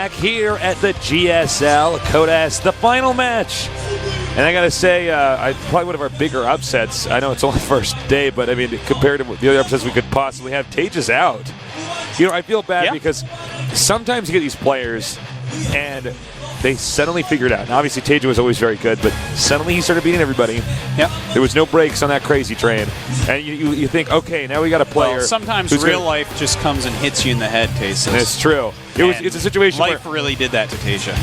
back here at the GSL Kodas, the final match. And I got to say, probably one of our bigger upsets. I know it's only first day, but I mean, compared to the other upsets we could possibly have, Taja's out. You know, I feel bad because sometimes you get these players and they suddenly figure it out. Now, obviously, Taja was always very good, but suddenly he started beating everybody. Yep. There was no brakes on that crazy train. And you think, okay, now we got a player. Well, sometimes real life just comes and hits you in the head, Tasis. It's true. It's a situation life really did that to Taja.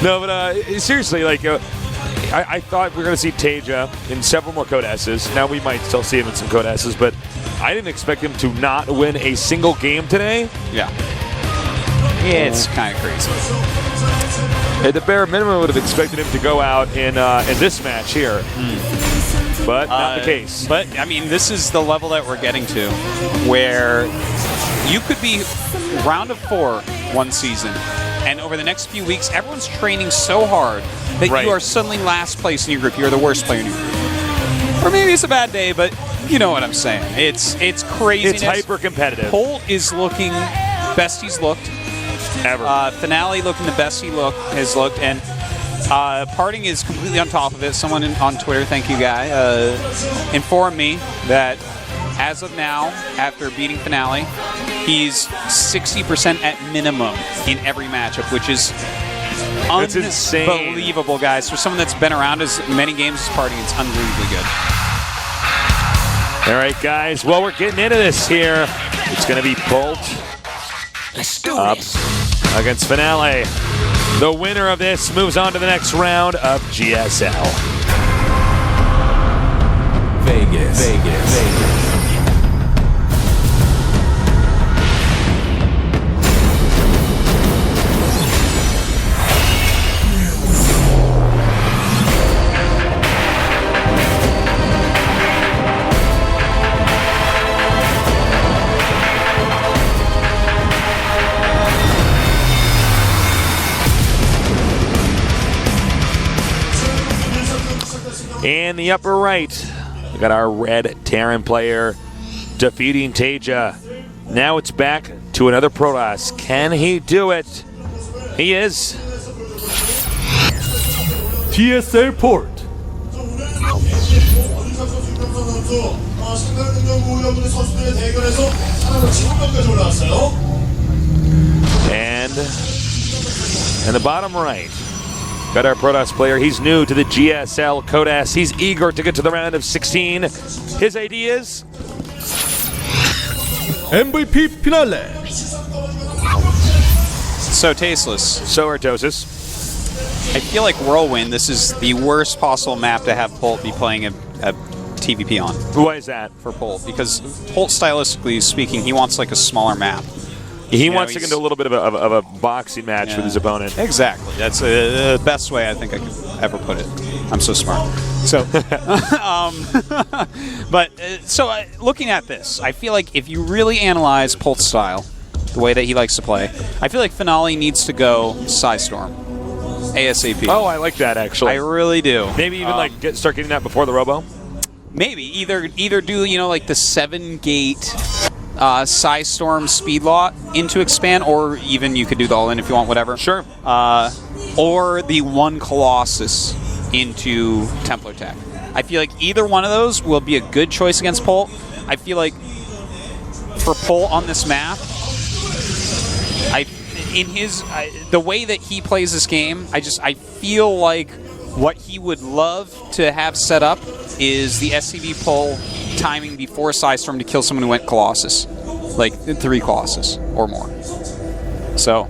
No, but seriously, like, I thought we were going to see Taja in several more Kodasses. Now we might still see him in some Kodasses, but I didn't expect him to not win a single game today. Yeah. It's kind of crazy. At the bare minimum, I would have expected him to go out in this match here. But not the case. But, I mean, this is the level that we're getting to, where you could be round of 4 one season, and over the next few weeks, everyone's training so hard that you are suddenly last place in your group. You're the worst player in your group. Or maybe it's a bad day, but you know what I'm saying. It's craziness. It's hyper-competitive. Polt is looking best he's looked. Ever. Finale looking the best he has looked, and Parting is completely on top of it. Someone on Twitter, thank you, guy, informed me that as of now, after beating Finale, he's 60% at minimum in every matchup, which is unbelievable, guys. For someone that's been around as many games as Parting, it's unbelievably good. All right, guys. Well, we're getting into this here. It's going to be Polt up against Finale. The winner of this moves on to the next round of GSL. Vegas. In the upper right, we got our red Terran player defeating Taja. Now it's back to another Protoss. Can he do it? He is. GSL Polt. And in the bottom right, got our Protoss player. He's new to the GSL Kodas. He's eager to get to the round of 16. His idea is MVP Finale. So tasteless. So Artosis. I feel like Whirlwind, this is the worst possible map to have Polt be playing a TVP on. Why is that? For Polt, because Polt, stylistically speaking, he wants like a smaller map. He wants to get into a little bit of a boxing match with his opponent. Exactly. That's the best way I think I could ever put it. I'm so smart. So, looking at this, I feel like if you really analyze Polt's style, the way that he likes to play, I feel like Finale needs to go Psystorm. ASAP. Oh, I like that, actually. I really do. Maybe even start getting that before the Robo? Maybe. Either do, like the 7-gate Psystorm speed lot into expand, or even you could do the all-in if you want, whatever. Sure. Or the 1 Colossus into Templar Tech. I feel like either one of those will be a good choice against Polt. I feel like for Polt on this map, the way that he plays this game, I feel like what he would love to have set up is the SCV pull timing before Psystorm to kill someone who went Colossus. Like 3 Colossus or more. So,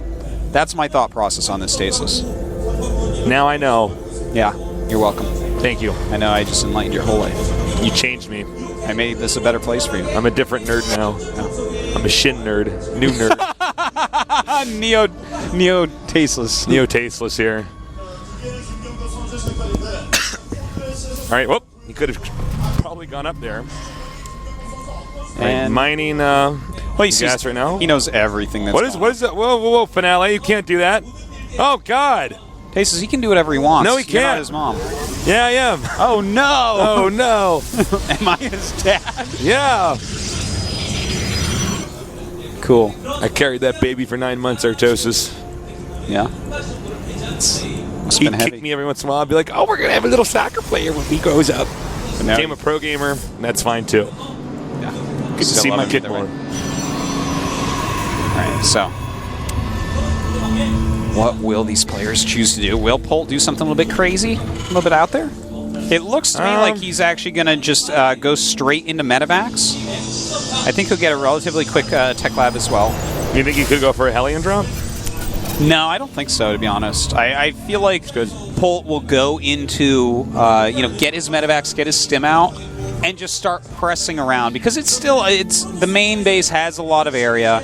that's my thought process on this, Tasteless. Now I know. Yeah, you're welcome. Thank you. I know I just enlightened your whole life. You changed me. I made this a better place for you. I'm a different nerd now. Yeah. I'm a shin nerd. New nerd. Neo Tasteless. Neo Tasteless here. All right, whoop. He could have probably gone up there. And mining gas right now. He knows everything that's What is that? Whoa, Finale. You can't do that. Oh, God. Tasteless, he can do whatever he wants. No, he can't. You're not his mom. Yeah, I am. Oh, no. Oh, no. Am I his dad? Yeah. Cool. I carried that baby for 9 months, Artosis. Yeah. Must He'd have been heavy. kick me every once in a while. I'd be like, oh, we're going to have a little soccer player when he grows up. But now Became a pro gamer, and that's fine, too. yeah. Good to see my kid more. All right, so what will these players choose to do? Will Polt do something a little bit crazy, a little bit out there? It looks to me like he's actually going to just go straight into Medivacs. I think he'll get a relatively quick Tech Lab as well. You think he could go for a Hellion drop? No, I don't think so, to be honest. I feel like Polt will go into, get his Medivacs, get his stim out, and just start pressing around. Because it's the main base has a lot of area.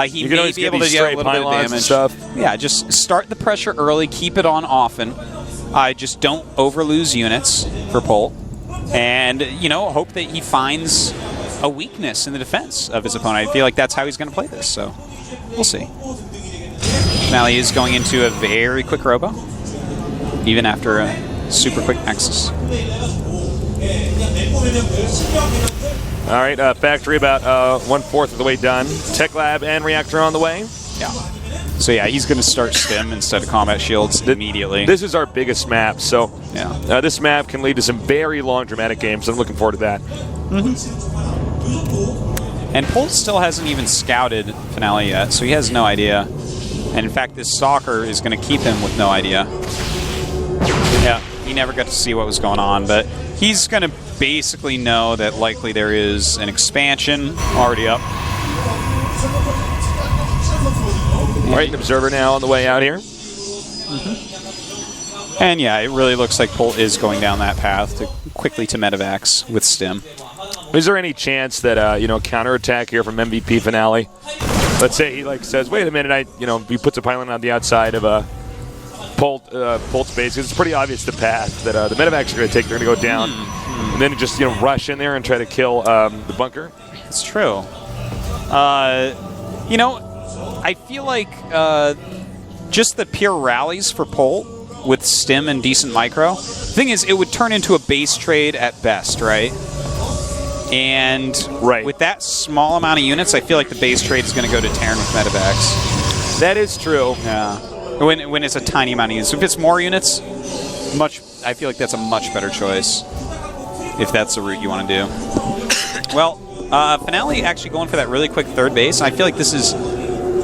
He may be able to get a little bit of damage. Stuff. Yeah, just start the pressure early, keep it on often. Just don't overlose units for Polt. And, hope that he finds a weakness in the defense of his opponent. I feel like that's how he's going to play this, so we'll see. Finale is going into a very quick robo, even after a super quick Nexus. All right, factory about 1/4 of the way done. Tech Lab and Reactor on the way. Yeah. So yeah, he's going to start stim instead of combat shields immediately. This is our biggest map, so yeah. This map can lead to some very long, dramatic games. I'm looking forward to that. And Polt still hasn't even scouted Finale yet, so he has no idea. And in fact, this soccer is going to keep him with no idea. Yeah, he never got to see what was going on, but he's going to basically know that likely there is an expansion already up. All right, an observer now on the way out here. And yeah, it really looks like Polt is going down that path to quickly to Medivacs with stim. Is there any chance that counterattack here from MVP Finale? Let's say he says, "Wait a minute, he puts a pylon on the outside of Polt's base. It's pretty obvious the path that the Medivacs are going to take. They're going to go down, and then just rush in there and try to kill the bunker." It's true. I feel like just the pure rallies for Polt with stim and decent micro. The thing is, it would turn into a base trade at best, right? And with that small amount of units, I feel like the base trade is going to go to Terran with Medivacs. That is true. Yeah. When it's a tiny amount of units. If it's more units, I feel like that's a much better choice if that's the route you want to do. Well, Finale actually going for that really quick third base. I feel like this is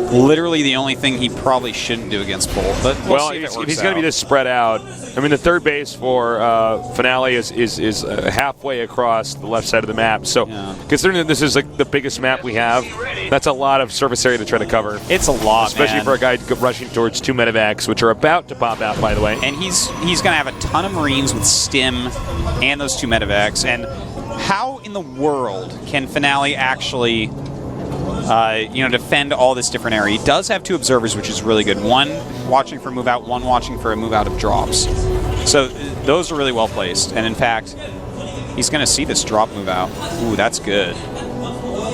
literally the only thing he probably shouldn't do against Polt. But we'll see if it works he's going to be this spread out. I mean, the third base for Finale is halfway across the left side of the map. So, considering that this is the biggest map we have, that's a lot of surface area to try to cover. It's a lot, especially for a guy rushing towards 2 Medivacs, which are about to pop out, by the way. And he's going to have a ton of Marines with stim and those 2 Medivacs. And how in the world can Finale actually defend all this different area? He does have 2 observers, which is really good. One watching for a move out, one watching for a move out of drops. So those are really well placed. And in fact, he's going to see this drop move out. Ooh, that's good.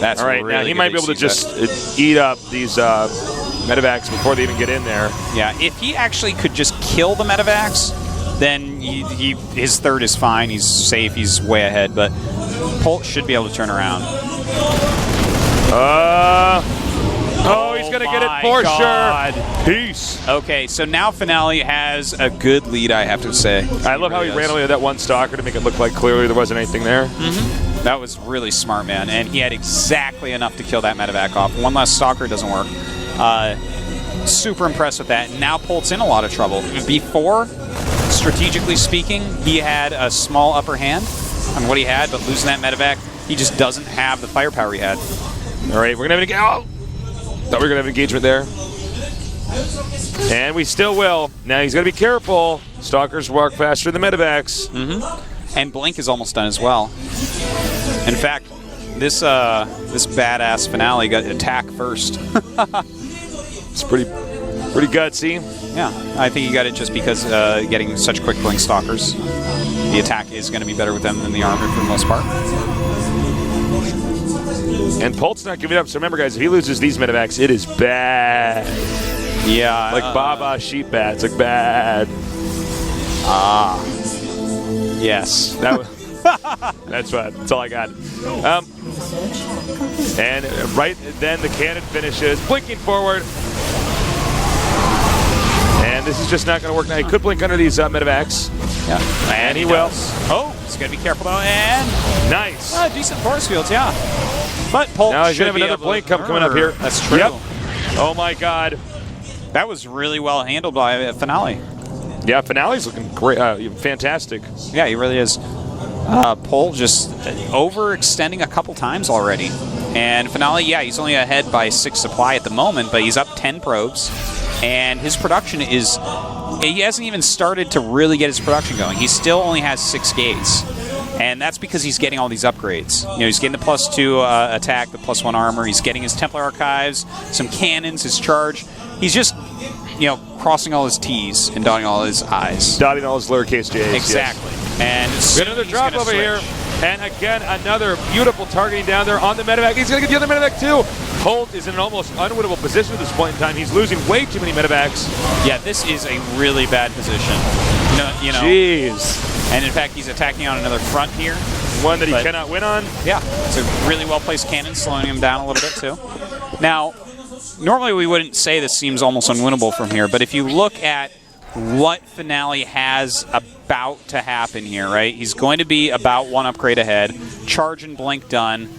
That's all right. Really now he might be able to just eat up these Medivacs before they even get in there. Yeah, if he actually could just kill the Medivacs, then his third is fine. He's safe. He's way ahead. But Polt should be able to turn around. He's going to get it for sure. Peace. Okay, so now Finale has a good lead, I have to say. I love how he ran away with that one stalker to make it look like clearly there wasn't anything there. That was really smart, man. And he had exactly enough to kill that Medivac off. One less stalker doesn't work. Super impressed with that. Now Polt's in a lot of trouble. Before, strategically speaking, he had a small upper hand on what he had, but losing that Medivac, he just doesn't have the firepower he had. All right, we're going to have thought we were going to have an engagement there. And we still will. Now he's got to be careful. Stalkers walk faster than Medivacs. And Blink is almost done as well. In fact, this badass Finale got attack first. It's pretty gutsy. Yeah, I think he got it just because getting such quick Blink Stalkers. The attack is going to be better with them than the armor for the most part. And Polt's not giving up. So remember, guys, if he loses these Medivacs, it is bad. Yeah. Like Baba sheep bats. Like bad. Yes. That's all I got. And right then the cannon finishes, blinking forward. And this is just not going to work now. He could blink under these medevacs. Yeah. And he will. Oh, he's going to be careful though. And nice. Decent force fields, yeah. But Polt now he's should going to have another blink coming up here. That's true. Yep. Oh my God. That was really well handled by Finale. Yeah, Finale's looking great, fantastic. Yeah, he really is. Polt just overextending a couple times already. And Finale, yeah, he's only ahead by 6 supply at the moment, but he's up 10 probes. And his production is... He hasn't even started to really get his production going. He still only has 6 gates. And that's because he's getting all these upgrades. You know, he's getting the +2 attack, the +1 armor. He's getting his Templar Archives, some cannons, his charge. He's just, you know, crossing all his T's and dotting all his I's. Dotting all his lowercase j's. Exactly. Yes. And another drop over here. And again, another beautiful targeting down there on the medevac. He's going to get the other medevac too. Polt is in an almost unwinnable position at this point in time. He's losing way too many medevacs. Yeah, this is a really bad position. You know. Jeez. And in fact, he's attacking on another front here. One that he cannot win on. Yeah, it's a really well-placed cannon, slowing him down a little bit too. Now, normally we wouldn't say this seems almost unwinnable from here, but if you look at what Finale has about to happen here, right? He's going to be about 1 upgrade ahead. Charge and blink done.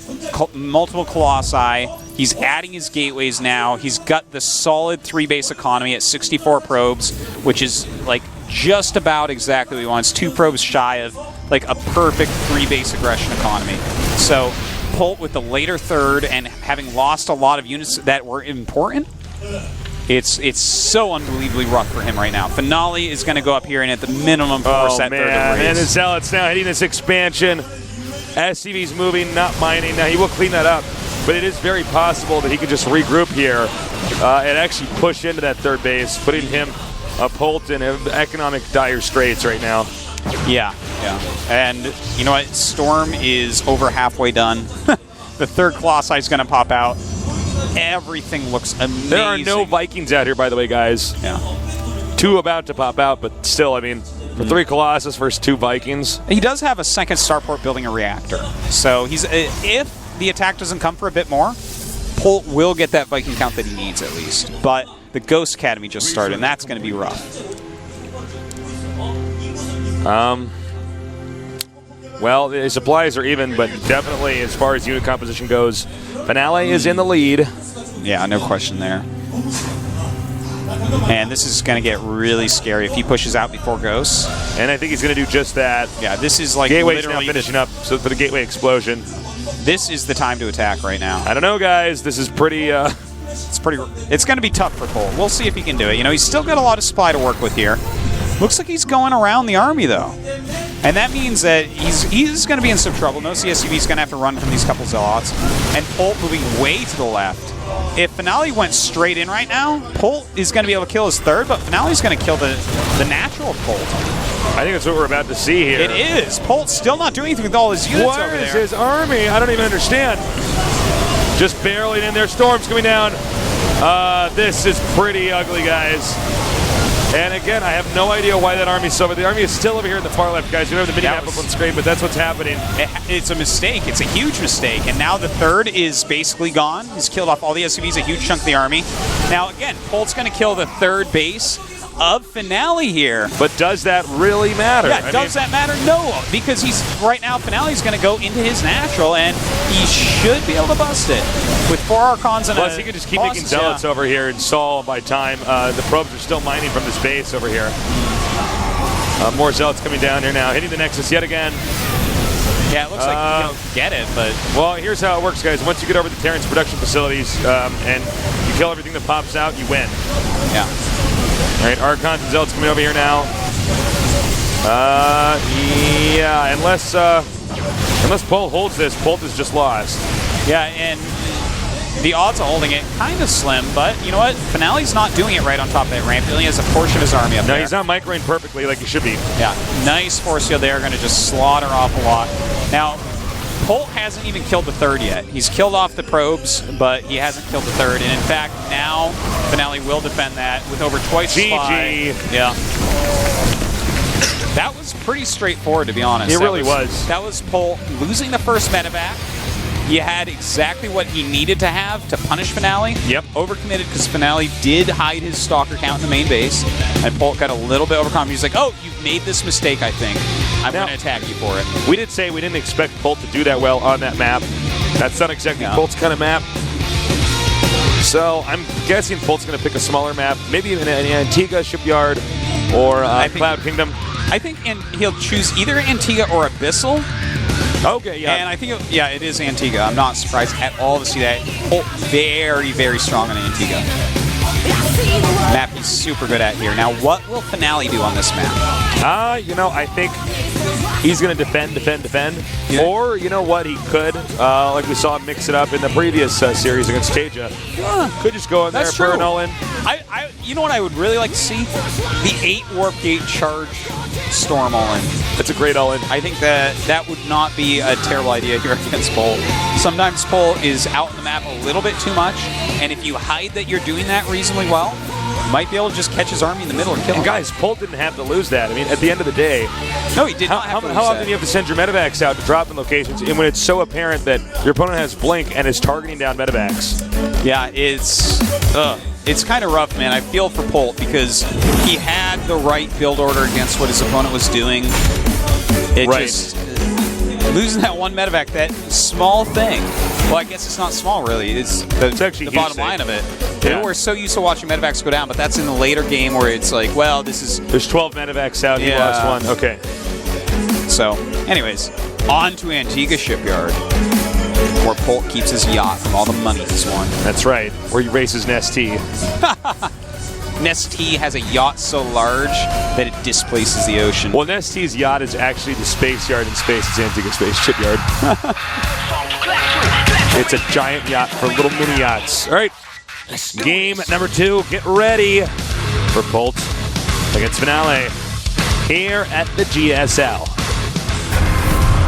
Multiple Colossi. He's adding his gateways now. He's got the solid 3 base economy at 64 probes, which is like just about exactly what he wants. 2 probes shy of like a perfect 3 base aggression economy. So Polt with the later third and having lost a lot of units that were important, it's so unbelievably rough for him right now. Finale is going to go up here and at the minimum force that third of and the Zealots now hitting this expansion. SCV's moving, not mining. Now he will clean that up, but it is very possible that he could just regroup here and actually push into that third base, putting him Polt in economic dire straits right now. Yeah. And you know what? Storm is over halfway done. The third Colossi is going to pop out. Everything looks amazing. There are no Vikings out here, by the way, guys. Yeah. 2 about to pop out, but still, I mean, for 3 Colossus versus 2 Vikings. He does have a second starport building a reactor. So he's if the attack doesn't come for a bit more, Polt will get that Viking count that he needs at least. But the Ghost Academy just started, and that's going to be rough. Well, the supplies are even, but definitely as far as unit composition goes, Finale is in the lead. Yeah, no question there. And this is going to get really scary if he pushes out before Ghosts. And I think he's going to do just that. Yeah, this is like Gateway's now finishing up so for the Gateway explosion. This is the time to attack right now. I don't know, guys. This is pretty... It's going to be tough for Polt. We'll see if he can do it. You know, he's still got a lot of supply to work with here. Looks like he's going around the army, though. And that means that he's going to be in some trouble. No CSUV's going to have to run from these couple Zealots. And Polt moving way to the left. If Finale went straight in right now, Polt is going to be able to kill his third, but Finale's going to kill the natural Polt. I think that's what we're about to see here. It is. Polt's still not doing anything with all his units over there. Where is his army? I don't even understand. Just barreling in there. Storm's coming down. This is pretty ugly, guys. And again, I have no idea why that army's so over. The army is still over here in the far left, guys. You don't have the mini-map up on the screen, but that's what's happening. It's a mistake. It's a huge mistake. And now the third is basically gone. He's killed off all the SUVs, a huge chunk of the army. Now, again, Polt's going to kill the third base of Finale here. But does that really matter? Yeah, does that matter? No, because he's right now, Finale's going to go into his natural, and he should be able to bust it. With 4 Archons and plus, he could just keep making Zealots over here and stall by time. The probes are still mining from this base over here. More Zealots coming down here now, hitting the Nexus yet again. Yeah, it looks like you don't get it, but... Well, here's how it works, guys. Once you get over the Terran's production facilities and you kill everything that pops out, you win. Yeah. All right, Archons and Zealots coming over here now. Yeah, unless Polt holds this, Polt is just lost. Yeah, and the odds of holding it kind of slim, but you know what? Finale's not doing it right on top of that ramp. He only has a portion of his army up there. No, he's not microing perfectly like he should be. Yeah, nice force field there. Going to just slaughter off a lot. Now, Polt hasn't even killed the third yet. He's killed off the probes, but he hasn't killed the third. And in fact, now Finale will defend that with over twice the supply. Yeah. That was pretty straightforward, to be honest. It really was. That was Polt losing the first medevac, he had exactly what he needed to have to punish Finale. Yep. Overcommitted because Finale did hide his stalker count in the main base, and Polt got a little bit overconfident. He's like, "Oh, you've made this mistake. I think I'm going to attack you for it." We did say we didn't expect Polt to do that well on that map. That's not exactly Polt's kind of map. So I'm guessing Polt's going to pick a smaller map, maybe an Antigua Shipyard or Cloud Kingdom. I think he'll choose either Antigua or Abyssal. Okay, yeah. And I think, it is Antigua. I'm not surprised at all to see that. Polt very, very strong on Antigua. Map he's super good at here. Now, what will Finale do on this map? I think he's going to defend. Yeah. Or, you know what, he could, like we saw him mix it up in the previous series against Tasia. Could just go in there for an all-in. You know what I would really like to see? The 8 Warp Gate charge Storm all-in. That's a great all-in. I think that would not be a terrible idea here against Polt. Sometimes Polt is out in the map a little bit too much, and if you hide that you're doing that reasonably well, you might be able to just catch his army in the middle and kill him. And guys, Polt didn't have to lose that. I mean, at the end of the day, no, he did not have to lose how often do you have to send your medevacs out to drop in locations, and when it's so apparent that your opponent has blink and is targeting down medevacs? Yeah, it's kind of rough, man. I feel for Polt because he had the right build order against what his opponent was doing. Just losing that one medevac, that small thing. Well, I guess it's not small, really. It's actually the bottom line of it. Yeah. We're so used to watching medevacs go down, but that's in the later game where it's like, well, There's 12 medevacs out. He lost one. Okay. So, anyways, on to Antigua Shipyard, where Polt keeps his yacht from all the money he's won. That's right. Where he races Nest-T. Nest-T has a yacht so large that it displaces the ocean. Well, Nest-T's yacht is actually the space yard in space. It's Antigua Space Shipyard. It's a giant yacht for little mini yachts. All right. Game number 2. Get ready for Polt against Finale here at the GSL.